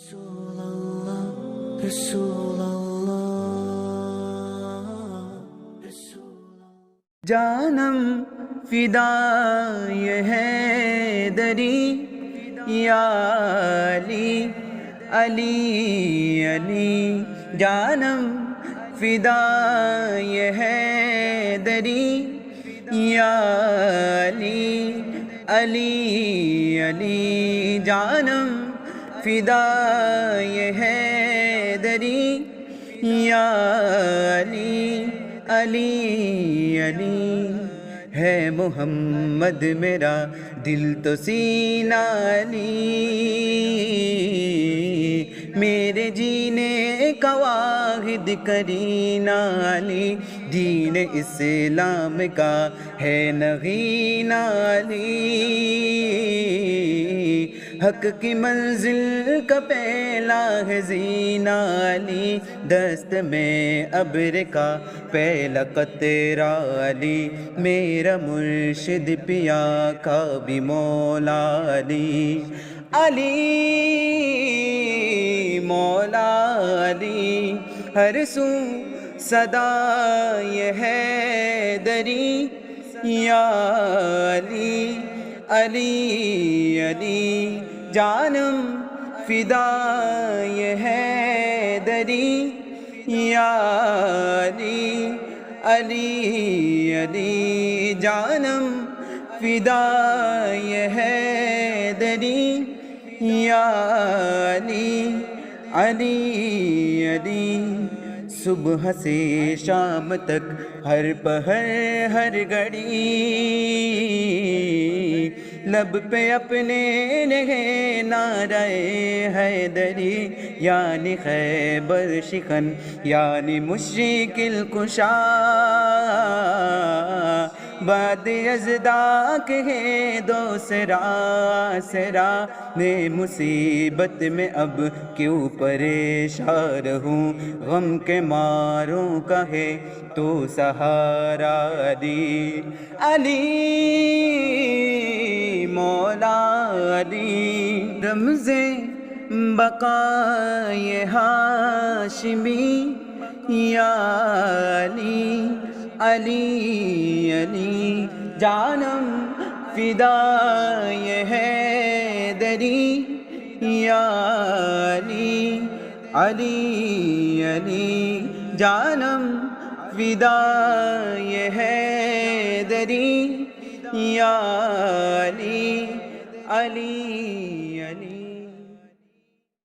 رسول اللہ رسول اللہ جانم فدائے حیدری یا علی علی علی جانم فدائے حیدری یا علی علی علی جانم فدائے حیدری یا علی علی علی ہے محمد میرا دل تو سینہ علی میرے جینے کا واحد کرینہ علی دین اسلام کا ہے نغینہ علی حق کی منزل کا پہلا ہے زینہ علی دست میں ابر کا پہلا قطرہ علی میرا مرشد پیا کا بھی مولا علی علی مولا علی ہر سو صدا یہ حیدری یا علی علی علی جانم فدا یہ حیدری یا علی علی علی جانم فدا یہ حیدری یا علی علی علی صبح سے شام تک ہر پہر ہر گھڑی لب پہ اپنے رہے نعرہ حیدری یعنی خیبر شکن یعنی مشکل کشا بعد ازداق ہے دوسرا آسرا میں مصیبت میں اب کیوں پریشان رہوں غم کے ماروں کا ہے تو سہارا علی علی مولا علی رمز بقائے ہاشمی یا علی علی علی جانم فدا یہ حیدری یا علی علی علی جانم فدا یہ حیدری یا علی علی